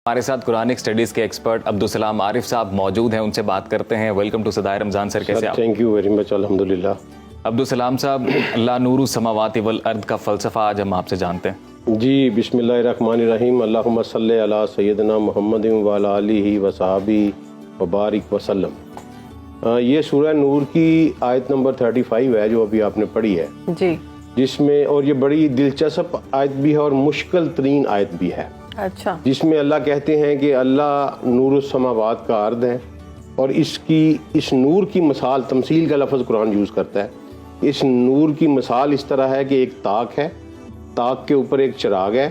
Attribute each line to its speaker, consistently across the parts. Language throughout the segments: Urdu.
Speaker 1: ہمارے ساتھ قرآنک اسٹڈیز کے ایکسپرٹ عبدالسلام عارف صاحب موجود ہیں، ان سے بات کرتے ہیں۔ ویلکم ٹو صدائے رمضان سر، کیسے آپ؟
Speaker 2: تھینک یو ویری مچ، الحمدللہ۔
Speaker 1: عبدالسلام صاحب، اللہ نور السماوات والارض کا فلسفہ آج ہم آپ سے جانتے ہیں۔
Speaker 2: جی، بسم اللہ الرحمن الرحیم، اللہم صلی علی سیدنا محمد وعلی آلہ وصحبہ وبارک وسلم۔ یہ سورہ نور کی آیت نمبر 35 ہے جو ابھی آپ نے پڑھی ہے
Speaker 3: جی،
Speaker 2: جس میں، اور یہ بڑی دلچسپ آیت بھی ہے اور مشکل ترین آیت بھی ہے،
Speaker 3: اچھا،
Speaker 2: جس میں اللہ کہتے ہیں کہ اللہ نور السماوات کا عرض ہے، اور اس نور کی مثال، تمثیل کا لفظ قرآن یوز کرتا ہے۔ اس نور کی مثال اس طرح ہے کہ ایک طاق ہے، طاق کے اوپر ایک چراغ ہے،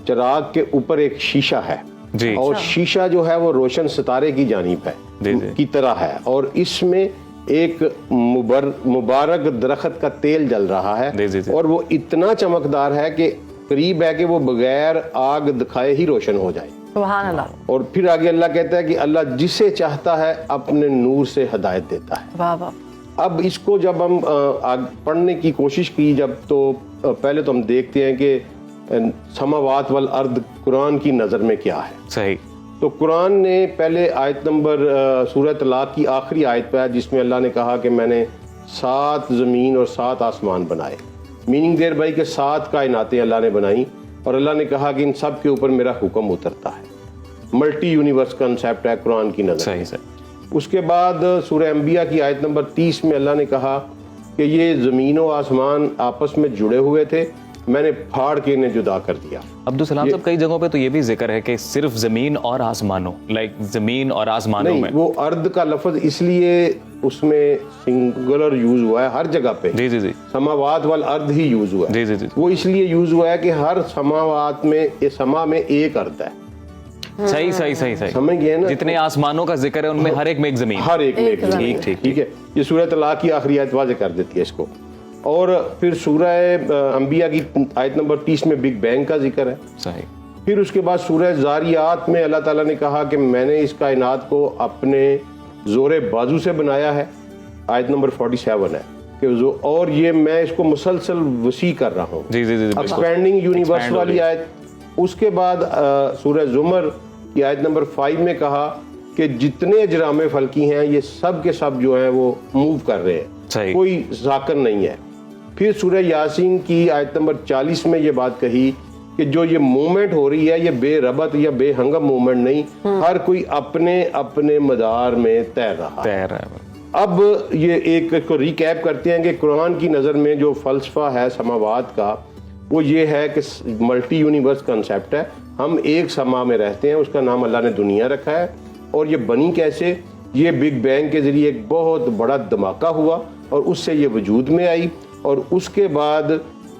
Speaker 2: چراغ کے اوپر ایک شیشہ ہے،
Speaker 1: جی،
Speaker 2: اور شیشہ جو ہے وہ روشن ستارے کی جانب ہے،
Speaker 1: جی جی،
Speaker 2: کی طرح ہے، اور اس میں ایک مبارک درخت کا تیل جل رہا ہے،
Speaker 1: جی جی جی،
Speaker 2: اور وہ اتنا چمکدار ہے کہ قریب ہے کہ وہ بغیر آگ دکھائے ہی روشن ہو جائے۔
Speaker 3: سبحان اللہ،
Speaker 2: اور پھر آگے اللہ کہتا ہے کہ اللہ جسے چاہتا ہے اپنے نور سے ہدایت دیتا ہے۔
Speaker 3: واہ واہ،
Speaker 2: اب اس کو جب ہم پڑھنے کی کوشش کی جب، تو پہلے تو ہم دیکھتے ہیں کہ سماوات والارض قرآن کی نظر میں کیا ہے۔
Speaker 1: صحیح۔
Speaker 2: تو قرآن نے پہلے آیت نمبر سورہ طلاق کی آخری آیت پہ ہے جس میں اللہ نے کہا کہ میں نے 7 زمین اور 7 آسمان بنائے، میننگ دیر بھائی کہ 7 کائناتیں اللہ نے بنائی، اور اللہ نے کہا کہ ان سب کے اوپر میرا حکم اترتا ہے۔ ملٹی یونیورس کنسیپٹ ہے قرآن کی نظر۔
Speaker 1: صحیح صحیح۔
Speaker 2: اس کے بعد سورہ انبیاء کی آیت نمبر 30 میں اللہ نے کہا کہ یہ زمین و آسمان آپس میں جڑے ہوئے تھے، میں نے پھاڑ کے انہیں جدا کر دیا۔
Speaker 1: عبدالسلام صاحب، کئی جگہوں پہ تو یہ بھی ذکر ہے کہ صرف زمین اور آسمانوں، لائک زمین اور آسمانوں میں،
Speaker 2: نہیں، وہ ارد کا لفظ اس لیے اس میں سنگولر یوز ہوا ہے ہر جگہ پہ،
Speaker 1: جی جی جی،
Speaker 2: سماوات والارض ہی یوز ہوا ہے۔
Speaker 1: جی جی جی،
Speaker 2: وہ اس لیے یوز ہوا ہے کہ ہر سماوات میں، سما میں ایک ارد ہے،
Speaker 1: صحیح صحیح صحیح صحیح،
Speaker 2: سمجھ گئے نا؟
Speaker 1: جتنے آسمانوں کا ذکر ہے ان میں ہر ایک میں ایک زمین،
Speaker 2: ہر ایک میں ایک زمین،
Speaker 1: ٹھیک ٹھیک
Speaker 2: ٹھیک ہے۔ یہ سورہ طلاق کی آخری آیت واضح کر دیتی ہے اس کو۔ اور پھر سورہ انبیاء کی آیت نمبر 30 میں بگ بینگ کا ذکر ہے۔
Speaker 1: صحیح۔
Speaker 2: پھر اس کے بعد سورہ زاریات میں اللہ تعالیٰ نے کہا کہ میں نے اس کائنات کو اپنے زور بازو سے بنایا ہے، آیت نمبر 47 ہے کہ اور یہ میں اس کو مسلسل وسیع کر رہا ہوں،
Speaker 1: جی جی جی،
Speaker 2: ایکسپینڈنگ یونیورس والی آیت۔ اس کے بعد سورہ زمر کی آیت نمبر 5 میں کہا کہ جتنے اجرام فلکی ہیں یہ سب کے سب جو ہیں وہ موو کر رہے ہیں،
Speaker 1: صحیح،
Speaker 2: کوئی ساکن نہیں ہے۔ پھر سورہ یاسین کی آیت نمبر 40 میں یہ بات کہی کہ جو یہ موومنٹ ہو رہی ہے یہ بے ربط یا بے ہنگم موومنٹ نہیں، ہر کوئی اپنے اپنے مدار میں تیر رہا ہے۔ اب یہ ایک کو ریکیپ کرتے ہیں کہ قرآن کی نظر میں جو فلسفہ ہے سماوات کا، وہ یہ ہے کہ ملٹی یونیورس کنسیپٹ ہے، ہم ایک سما میں رہتے ہیں، اس کا نام اللہ نے دنیا رکھا ہے۔ اور یہ بنی کیسے؟ یہ بگ بینگ کے ذریعے ایک بہت بڑا دھماکہ ہوا اور اس سے یہ وجود میں آئی، اور اس کے بعد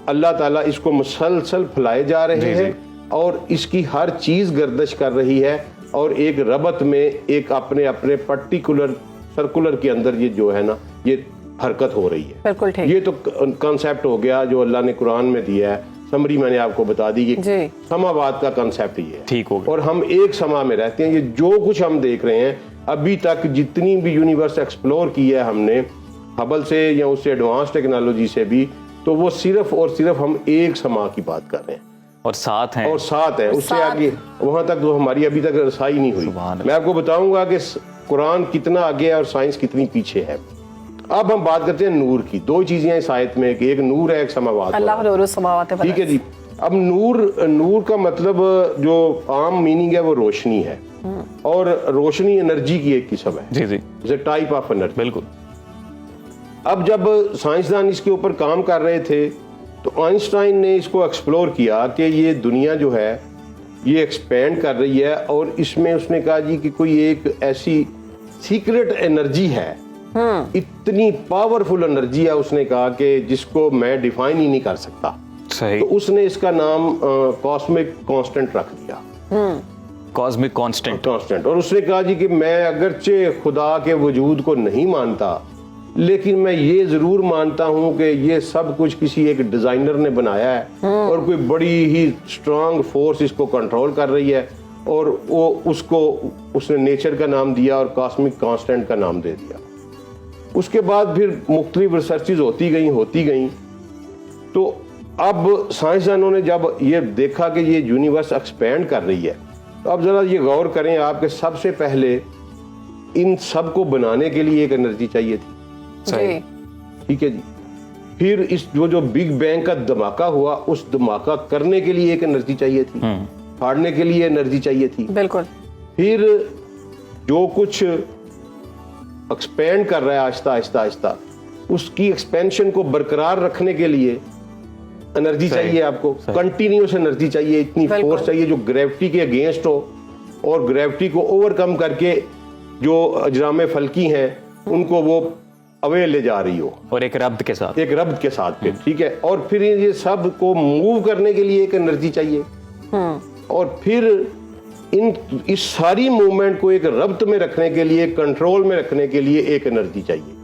Speaker 2: اللہ تعالیٰ اس کو مسلسل پھیلائے جا رہے ہیں، اور اس کی ہر چیز گردش کر رہی ہے، اور ایک ربط میں ایک اپنے اپنے پرٹیکولر سرکولر کے اندر یہ جو ہے نا یہ حرکت ہو رہی ہے۔
Speaker 3: بالکل ٹھیک۔
Speaker 2: یہ تو کنسیپٹ ہو گیا جو اللہ نے قرآن میں دیا ہے، سمری میں نے آپ کو بتا دی کہ سماوات کا کنسیپٹ یہ ہے،
Speaker 1: ٹھیک ہو گیا،
Speaker 2: اور ہم ایک سما میں رہتے ہیں۔ یہ جو کچھ ہم دیکھ رہے ہیں ابھی تک، جتنی بھی یونیورس ایکسپلور کی ہے ہم نے ہبل سے یا اس سے ایڈوانس ٹیکنالوجی سے بھی، تو وہ صرف اور صرف ہم ایک سما کی بات کر رہے ہیں،
Speaker 1: اور ساتھ ہیں،
Speaker 2: اور ساتھ ہے، اس سے آگے وہاں تک تو ہماری ابھی تک رسائی نہیں ہوئی۔ میں آپ کو بتاؤں گا کہ قرآن کتنا آگے ہے اور سائنس کتنی پیچھے ہے۔ اب ہم بات کرتے ہیں نور کی۔ 2 چیزیں ہیں اس آیت میں کہ ایک نور ہے، ایک سماوات،
Speaker 3: اللہ نور السماوات والارض،
Speaker 2: ٹھیک ہے جی۔ اب نور کا مطلب جو عام میننگ ہے وہ روشنی ہے، اور روشنی انرجی کی ایک قسم ہے،
Speaker 1: جی جی،
Speaker 2: جیسے ٹائپ آف انرجی،
Speaker 1: بالکل۔
Speaker 2: اب جب سائنسدان اس کے اوپر کام کر رہے تھے تو آئنسٹائن نے اس کو ایکسپلور کیا کہ یہ دنیا جو ہے یہ ایکسپینڈ کر رہی ہے، اور اس میں اس نے کہا جی کہ کوئی ایک ایسی سیکرٹ انرجی ہے، اتنی پاورفل انرجی ہے، اس نے کہا کہ جس کو میں ڈیفائن ہی نہیں کر سکتا۔
Speaker 1: صحیح۔
Speaker 2: تو اس نے اس کا نام کاسمک کانسٹنٹ رکھ دیا،
Speaker 1: کاسمک کانسٹنٹ۔
Speaker 2: اور اس نے کہا جی کہ میں اگرچہ خدا کے وجود کو نہیں مانتا، لیکن میں یہ ضرور مانتا ہوں کہ یہ سب کچھ کسی ایک ڈیزائنر نے بنایا ہے، اور کوئی بڑی ہی اسٹرانگ فورس اس کو کنٹرول کر رہی ہے، اور وہ اس نے نیچر کا نام دیا اور کاسمک کانسٹنٹ کا نام دے دیا۔ اس کے بعد پھر مختلف ریسرچز ہوتی گئیں، تو اب سائنسدانوں نے جب یہ دیکھا کہ یہ یونیورس ایکسپینڈ کر رہی ہے، تو اب ذرا یہ غور کریں آپ کہ سب سے پہلے ان سب کو بنانے کے لیے ایک انرجی چاہیے تھی،
Speaker 3: جی
Speaker 2: ٹھیک ہے جی. پھر اس جو بگ بینگ کا دھماکہ ہوا اس دھماکہ کرنے کے لیے ایک انرجی چاہیے تھی، پھاڑنے کے لیے انرجی چاہیے تھی.
Speaker 3: بالکل.
Speaker 2: پھر جو کچھ ایکسپینڈ کر رہا ہے آہستہ آہستہ آہستہ اس کی ایکسپینشن کو برقرار رکھنے کے لیے انرجی چاہیے آپ کو، کنٹینیوس انرجی چاہیے، اتنی فورس چاہیے جو گریوٹی کے اگینسٹ ہو اور گریوٹی کو اوور کم کر کے جو اجرام فلکی ہیں ان کو وہ اوے لے جا رہی ہو،
Speaker 1: اور ایک ربط کے ساتھ،
Speaker 2: ایک ربط کے ساتھ پھر ٹھیک ہے. اور پھر یہ سب کو موو کرنے کے لیے ایک انرجی چاہیے، اور پھر اس ساری موومنٹ کو ایک ربط میں رکھنے کے لیے، کنٹرول میں رکھنے کے لیے ایک انرجی چاہیے.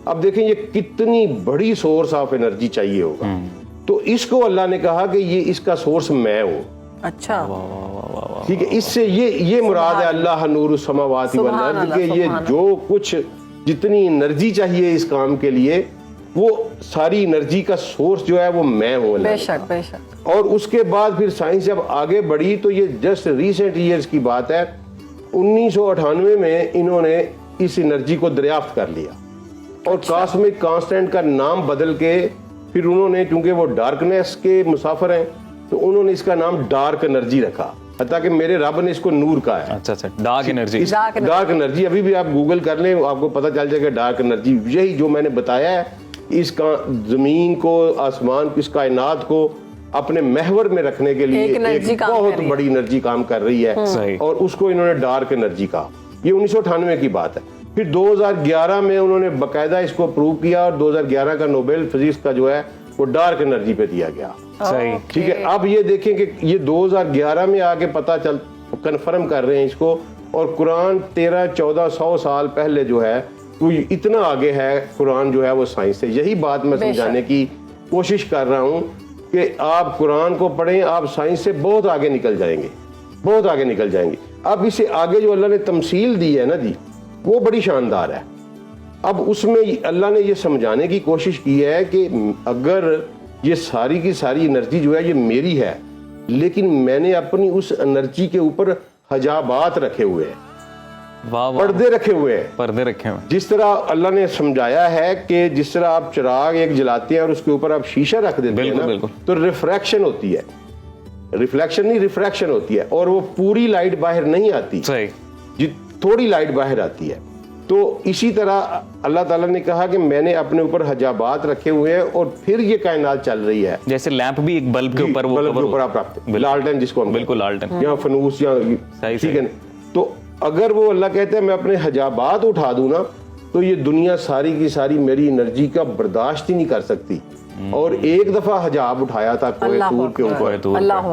Speaker 2: اب دیکھیں یہ کتنی بڑی سورس آف انرجی چاہیے ہوگا. تو اس کو اللہ نے کہا کہ یہ اس کا سورس میں ہوں.
Speaker 3: اچھا
Speaker 2: ٹھیک ہے، اس سے یہ مراد ہے اللہ نور السماوات والارض کہ یہ جو کچھ جتنی انرجی چاہیے اس کام کے لیے وہ ساری انرجی کا سورس جو ہے وہ میں ہوں.
Speaker 3: بے شک بے شک.
Speaker 2: اور اس کے بعد پھر سائنس جب آگے بڑھی تو یہ جسٹ ریسنٹ ایئرز کی بات ہے، 1998 میں انہوں نے اس انرجی کو دریافت کر لیا اور کاسمک کانسٹنٹ کا نام بدل کے پھر انہوں نے، چونکہ وہ ڈارکنیس کے مسافر ہیں تو انہوں نے اس کا نام ڈارک انرجی رکھا، حتیٰ کہ میرے رب نے اس کو نور کہا ہے.
Speaker 1: اچھا ڈارک انرجی.
Speaker 2: ڈارک انرجی ابھی بھی آپ گوگل کر لیں آپ کو پتہ چل جائے گا. ڈارک انرجی یہی جو میں نے بتایا ہے، اس کا زمین کو، آسمان کو، اس کائنات کو اپنے محور میں رکھنے کے لیے ایک بہت بڑی انرجی کام کر رہی ہے، اور اس کو انہوں نے ڈارک انرجی کہا. یہ 1998 کی بات ہے. پھر 2011 میں انہوں نے باقاعدہ اس کو پروو کیا اور 2011 کا نوبل فزکس کا جو ہے وہ ڈارک انرجی پہ دیا گیا. ٹھیک ہے، اب یہ دیکھیں کہ یہ 2011 میں آگے پتہ چل کنفرم کر رہے ہیں اس کو، اور قرآن 1300-1400 سال پہلے جو ہے وہ اتنا آگے ہے قرآن جو ہے وہ سائنس سے. یہی بات میں سمجھانے کی کوشش کر رہا ہوں کہ آپ قرآن کو پڑھیں، آپ سائنس سے بہت آگے نکل جائیں گے، بہت آگے نکل جائیں گے. اب اس سے آگے جو اللہ نے تمثیل دی ہے نا جی وہ بڑی شاندار ہے. اب اس میں اللہ نے یہ سمجھانے کی کوشش کی ہے کہ اگر یہ ساری کی ساری انرجی جو ہے یہ میری ہے، لیکن میں نے اپنی اس انرجی کے اوپر حجابات رکھے ہوئے ہیں، پردے رکھے ہوئے ہیں.
Speaker 1: پردے رکھے ہوئے
Speaker 2: جس طرح اللہ نے سمجھایا ہے کہ جس طرح آپ چراغ ایک جلاتے ہیں اور اس کے اوپر آپ شیشہ رکھ دیتے ہیں نا تو ریفریکشن ہوتی ہے، ریفلیکشن نہیں ریفریکشن ہوتی ہے، اور وہ پوری لائٹ باہر نہیں آتی، تھوڑی لائٹ باہر آتی ہے. تو اسی طرح اللہ تعالیٰ نے کہا کہ میں نے اپنے اوپر حجابات رکھے ہوئے ہیں اور پھر یہ کائنات چل رہی ہے.
Speaker 1: جیسے لیمپ بھی ایک بلب کے اوپر،
Speaker 2: بلب کے اوپر آپ رکھتے ہیں، لالٹین جس کو ہم
Speaker 1: بالکل لالٹین
Speaker 2: یا فنوس یا ٹھیک ہے. تو اگر وہ اللہ کہتے ہیں میں اپنے حجابات اٹھا دوں نا تو یہ دنیا ساری کی ساری میری انرجی کا برداشت ہی نہیں کر سکتی. اور ایک دفعہ حجاب اٹھایا تھا کوہ طور کے اوپر،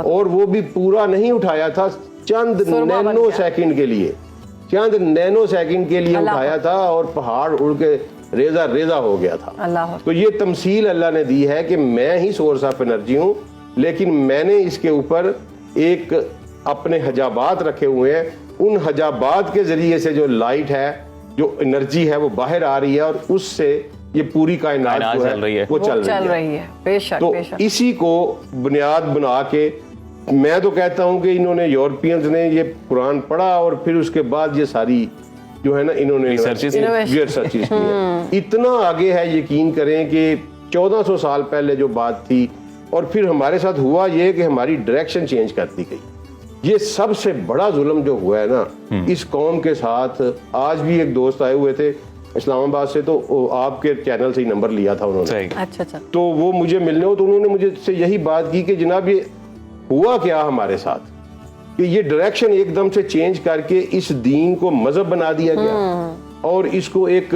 Speaker 2: اور وہ بھی پورا نہیں اٹھایا تھا، چند نینو سیکنڈ کے لیے، چند نینو سیکنڈ کے لیے اٹھایا تھا اور پہاڑ اڑ کے ریزہ ریزہ ہو گیا تھا. تو یہ تمثیل اللہ نے دی ہے کہ میں ہی سورس آف انرجی ہوں، لیکن میں نے اس کے اوپر ایک اپنے حجابات رکھے ہوئے ہیں. ان حجابات کے ذریعے سے جو لائٹ ہے، جو انرجی ہے وہ باہر آ رہی ہے اور اس سے یہ پوری کائنات جو ہے وہ چل رہی ہے.
Speaker 3: بے شک.
Speaker 2: تو اسی کو بنیاد بنا کے میں تو کہتا ہوں کہ انہوں نے یورپینز نے یہ قرآن پڑھا اور پھر اس کے بعد یہ ساری جو ہے نا انہوں نے ریسرچز کی ہیں. اتنا آگے ہے، یقین کریں کہ 1400 سال پہلے جو بات تھی، اور پھر ہمارے ساتھ ہوا یہ کہ ہماری ڈائریکشن چینج کر دی گئی. یہ سب سے بڑا ظلم جو ہوا ہے نا اس قوم کے ساتھ. آج بھی ایک دوست آئے ہوئے تھے اسلام آباد سے، تو آپ کے چینل سے ہی نمبر لیا تھا انہوں نے.
Speaker 3: اچھا.
Speaker 2: تو وہ مجھے ملنے ہو تو انہوں نے مجھے سے یہی بات کی کہ جناب یہ ہوا کیا ہمارے ساتھ کہ یہ ڈائریکشن ایک دم سے چینج کر کے اس دین کو مذہب بنا دیا گیا، اور اس کو ایک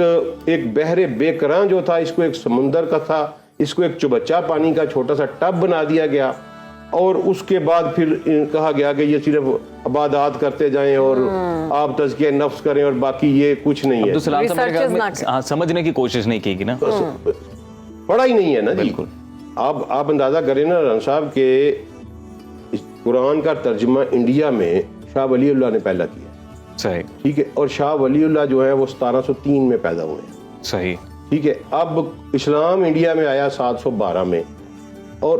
Speaker 2: بحر بے کراں جو تھا اس کو ایک سمندر کا تھا، اس کو ایک چبچا پانی کا چھوٹا سا ٹب بنا دیا گیا. اور اس کے بعد پھر کہا گیا کہ یہ صرف عبادات کرتے جائیں اور آپ تزکیہ نفس کریں اور باقی یہ کچھ نہیں ہے.
Speaker 1: سمجھنے کی کوشش نہیں کی گی نا،
Speaker 2: پڑھا ہی نہیں ہے نا جی. آپ اندازہ کریں نا رن صاحب کہ قرآن کا ترجمہ انڈیا میں شاہ ولی اللہ نے پہلا کیا.
Speaker 1: صحیح.
Speaker 2: ٹھیک ہے، اور شاہ ولی اللہ جو ہے وہ 1703 میں پیدا ہوئے ہیں.
Speaker 1: صحیح.
Speaker 2: ٹھیک ہے. اب اسلام انڈیا میں آیا 712 میں، اور